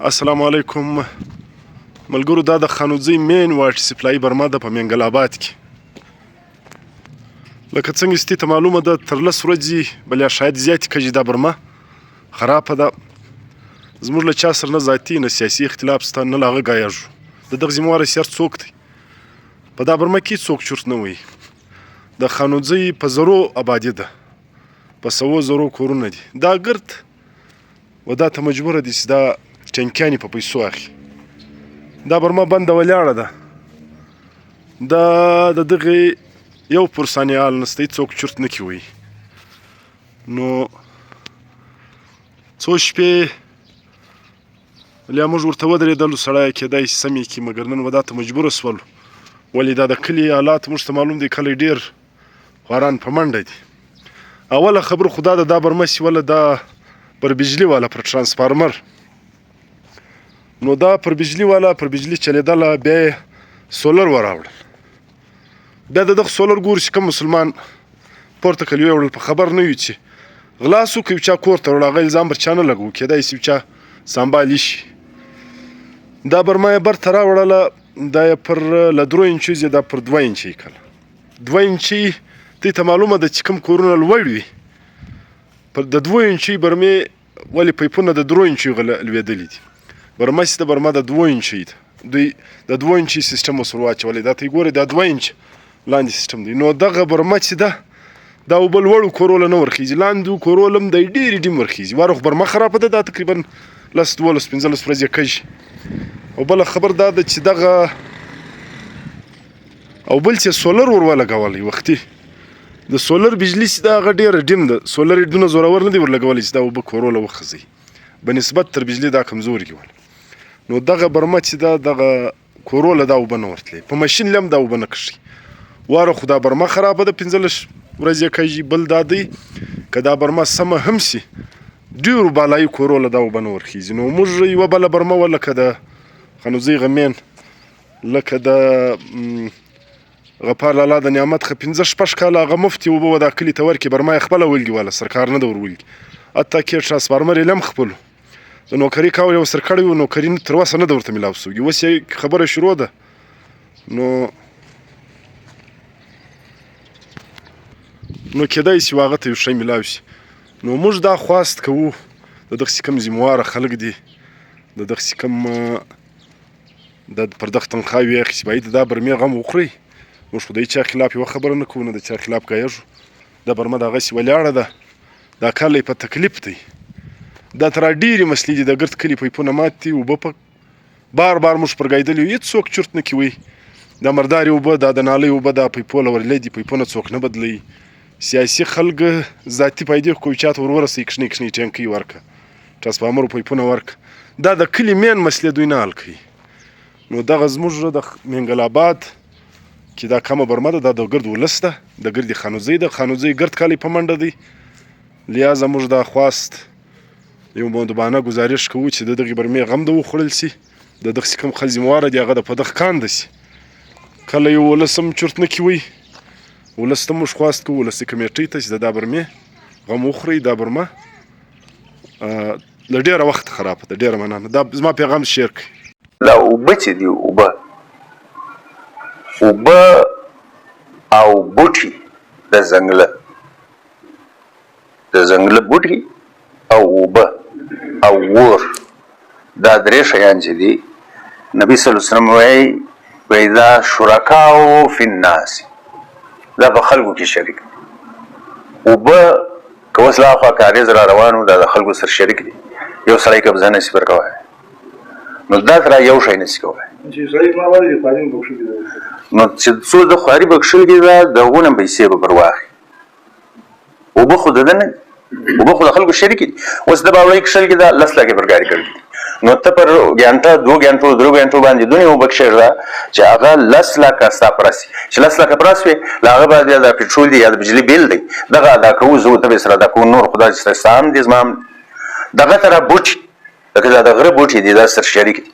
السلام علیکم ملګرو. دا د خانوزۍ مین واټر سپلای برما ده په منګل آباد کې. لکه څنګه چې ته معلومه ده تر 10 ورځې بل یا شاید زیاتې کږي دا برما خرابه ده. زموږ له چا سره نه ذاتي نه سیاسي اختلاف شته نه له هغه ګایږو. د دغه ذموار سیار څوک دی؟ په دا برما کې څوک چورت نه وایي. د خانوزۍ په زرو آبادي ده، په 100 کورونه دي. دا ګرد و دا ته مجبوره دي چې دا ټنکیانې په پیسو اخلي. دا برما بنده ولاړه ده. دا د دغې 1% حال نسته، هېڅوک چورت نه کوي. نو څو شپې بیا موږ ورته ودرېدلو سړی کېدای شي سم یې کړي، مګر نن و دا ته مجبوره سولو. ولې دا د کلي حالات موږ ته معلوم دی، کلی ډېر خواران په منډه دي. اوله خبره خو دا ده دا برما چې وله دا پر بجلي والا پر ترانسفارمر، نو دا پر بجلي والا پر بجلي چلېدله، بیا یې سولر وراوړل. بیا د دغه سولر ګورو چې کوم مسلمان پورته کړل ویې وړل، په خبر نه وي چې غلا څوک یو چا کور ته وړل، هغه الزام پر چا نه لګو، کېدای شي یو چا سنبالي شي. دا برما یې برته راوړله، دا یې پر له 3 انچو یې دا پر 2 انچې کړله. 2 انچې دې ته معلومه ده چې کوم کورونه لوړ وي، پر د 2 انچې برمې ولې پیپونه د 3 انچو لوېدلي دي. برما چې د برما د 2 انچې ده، دوی د 2 انچې سیسټم ورسره واچولی. دا ته یې ګورئ دا 2 انچ لاندې سیسټم دی. نو دغه برما چې ده دا اوبه لوړو کورو له نه ورخیږي، لاندې کورو له هم دی ډېرې ډیم ورخیږي. واره خو برما خرابه ده، دا تقریبا 10 12 15 ورځې کږي. او بله خبر دا ده چې دغه او بل چې سولر ور ولګولی وختي، د سولر بجلي چې ده هغه ډېره ډیم ده. سولر یې دونه زورور نه دی ورلګولی چې دا اوبه کورو له وخځوي، بنسبت تر بجلي دا کمزوري ول. نو دغه برما چې ده دغه کورو له دا اوبه نه ورتلی، په ماشین له هم دا اوبه نه کښي. واره خو دا برما خرابه ده، 15 ورځې کږي. بل دا دی که دا برما سمه هم سي، ډېرو بالایي کورو له دا اوبه نه ورخیږي. نو موږ یوه بله برما وه لکه د خانوزۍ غمین، لکه د غفار لالا د نعمت ښه 15-16 کاله هغه مفتي اوبه و دا کلي ته ورکړي. برما یې خپله ولګي واله، سرکار نه ده ور ولګي. حتی کې ټرانسفارمر یې هم خپلو د نوکري کول یې ورسره کړی و، نوکري تر اوسه نه ده ورته میلاو سوي. اوس یې خبره شروع ده. نو کېدای شي هغه ته یو شی میلاو شي. نو موږ دا خواست کوو د دغسې کوم ذمواره خلک دي، د دغسې کوم پر دغه تنخواوې یې اخیستي، باید دا برمې غم وخورئ. موږ خو د هېچا خلاف یوه خبره نه کوو، نه د چا خلاف ګایږو. دا برما دغسې ولاړه ده، دا کلی په تکلیف دی. دا تر ډېرې مسلې دي، د ګرد کلي پیپونه مات دي، اوبه په بار بار موږ پر ګایدلي یو، هېڅوک چورت نه کوي. دا مردارې اوبه، دا د نالۍ اوبه، دا پیپو له ورلې دي، پیپونه څوک نه بدلوي. سیاسي خلک ذاتي فایدې خو کوي، چا ته ور ورسوي کښنۍ کښنۍ ټینکۍ ورکړه، ټرانسفارمرو پیپونه ورکړه. دا د کلي مین مسلې دوی نه حل کوي. نو دغه زموږ د منګل آباد کې دا کمه برما ده، دا د ګرد ولس ده، د ګردې خانوزۍ ده. خانوزۍ ګرد کالی په منډه دی. لہذا موږ دا خواست یو مودبانه ګزارش کوو چې د دغې برمې غم ده وخوړل سي. د دغسې کوم خل ذمواره دي هغه د په دغه کانده سي. کله یو ولس هم چورت نه کوي، ولس ته موږ خواست کوو، ولسي کمیټۍ ته چې د دا برمې غم وخورئ. دا برما له ډېره وخته خرابه ده، ډېره مننه. دا زما پیغام شیر کړئ. لا اوبه چې دي، اوبه او بوټي د ځنګله بوټي او اوبه او اور، دا 3 شیان چې دي نبي صلی الله علیه وسلم وایي وإذا شرکاء فی الناس، دا په خلکو کې شریک دي. اوبه که اوس لا خوا کاریز را روان و، دا د خلکو سره شریک دي. یو سړی قبضه نشي ورکولی، نو دا ترا یو شی نشي کولی. نو چې څو د خواري بخښل دي، دا د هغو نه پیسې به پر واخلي. اوبه خو د ده نه دي، اوبه خو د خلکو شریکې دي. اوس د باوړۍ کښل کې دا 10 لکې پر ګاډي کړي دي، نو ته پر ګنټه 2 ګنټو 3 ګنټو باندې دونې اوبه کښېږده چې هغه 10 لکه ستا پر راسي. چې 10 لکه پر راسوې، له هغه بعد یا د پټرول دی یا د بجلي بیل دی، دغه ادا کوو. زه ته به سره ادا کوو، نور خو دا چې ستا هم دي زما هم دي. دغه طرح بوټي، لکه دا د غره بوټي دي، دا سره شریک دي.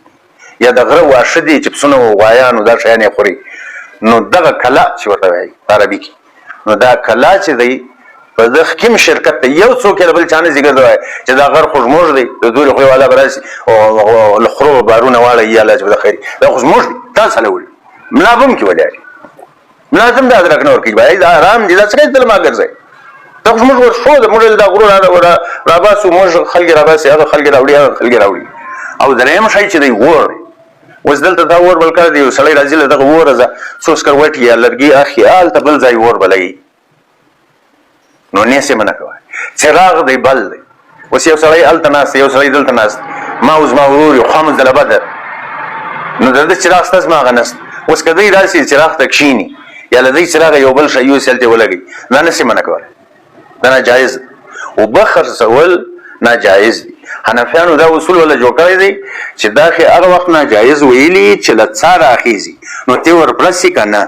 یا د غره واښه دي چې پسونه و غوایان و دا شیان یې خوري. نو دغه کلا چې ورته وایي په عربي کې، نو دا کلا چې دی په دغه کوم شرکت ته یو څوک یې بل چانه ذکر دی چې دا غر خوشموږ دی د دوی خو والا براسي او لخرو بارونه والا یا الله جل خیر دا خوشموږ دی تاسو له ولي ملابم کې ولای ملازم دا درک نور کې بھائی دا آرام دي دا څنګه دل ما ګرځي دا خوشموږ ور شو د موږ دا غرور را باسو موږ خلک را باسي هغه خلک راوړي خلک راوړي او درېم شي چې دی ور اوس دلته دا ور بل کړ دی سړی راځي له دغه ور راځه څو سکر وټي یا لرګي اخیال ته بل ځای ور بلګي نو نه سي منه کوي چراغ دی بل دی اوس یو سړی الته ناس یو سړی دلته ناس ما اوس ما ورور یو خامس دل بدر نو د چراغ ستاسو ما غنست اوس کدی راشي چراغ تکشيني یا لدی چراغ یو بل شی یو سلته ولګي نه سي منه کوي دا ناجایز او بخر سوال ناجایز دي حنفیانو دا اصول ولا جوړ کړی دي چې دا خې هغه وخت ناجایز ویلي چې لڅار اخیزي نو ته ور پرسي کنه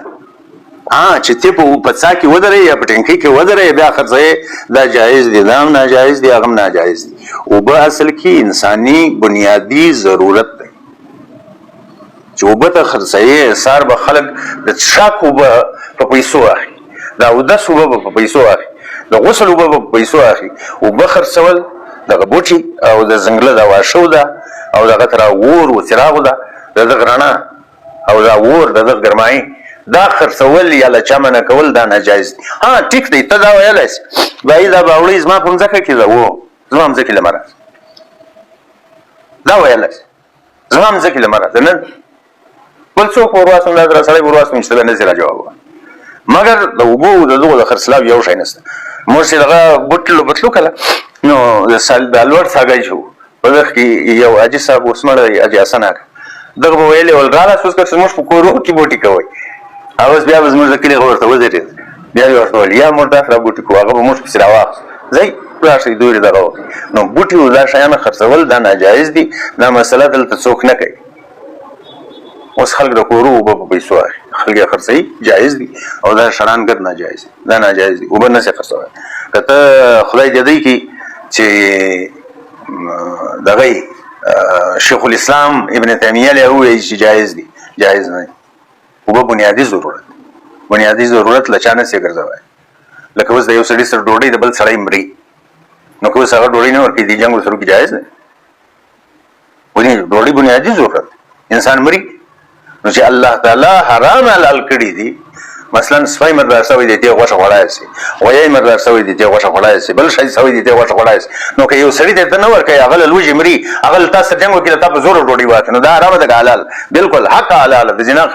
چې ته په څا کې ودرې یا په ټینګي کې ودرې بیا خرڅه دا جایز دي دا ناجایز دي هغه ناجایز دي او په اصل کې انساني بنیادی ضرورت دی چې وبته خرڅه سار به خلک د شاکو په پیسو اخی دا او د سوبه په پیسو اخی د غسل وبه په پیسو اخی او بخر سوال دغه بوټي او د زنګله دا واشو ده او دغه تر ور او چراغ ده دغه رڼا او دا ور دغه ګرمای دا خرڅول یا لچمنه کول دا ناجایز دي ها ټیک دی ته دا ویلای بای دا باوړی زما په ځکه کې دا وو زما ځکه لمر دا ویلای زما ځکه لمر نه بل څوک وراسم دا سره وراسم چې نه زیرا جواب مګر د وګو دغه خرڅلاو یو شي نسته مرسي دغه بوتلو کله نو د سال د الور څنګه شو په دغه کې یو اجي صاحب وسمړ اجي اسناک دغه ویلې ول غاله سوس که سموش په کورو کې بوټي کوي اوس بیا زموږ د کلی غورته وځي بیا یو ټول یا مردا را بوټي کو هغه موږ په سره واخ زي پلاسټیک دوی دغه نو بوټي ولا شیان خرڅول دا ناجایز دي دا مسله دلته څوک نه کوي اوس خلک د کورو په پیسو خلک خرڅي جایز دي او دا شران ګر ناجایز دي دا ناجایز دي وبنه څه خرڅوي کته خدای دې دی کی چې دغه شیخ الاسلام ابن تیمیه له وی چې جایز دي جایز نه او بنیادی ضرورت لچانه سي ګرځوي لکه اوس د یو سړي سره ډوډۍ د بل سړی مري نو کوم سره ډوډۍ نه ورکې دي جنگ سره کې جایز نه ونی ډوډۍ بنیادی ضرورت انسان مري نو چې الله تعالی حرام حلال کړی دي مثلا سپای مدرسه وي دي غوښه وړای سي وایي مدرسه وي دي غوښه وړای سي بل شي سوي دي غوښه وړای سي نو که یو سړی ته نه ورکې هغه لوجي مري هغه تاسو جنگ وکړه تاسو زور ډوډۍ واته نو دا حرام ده حلال بالکل حق حلال د جنا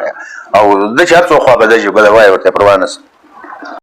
او د چا څو خو به د وای ورته پروانه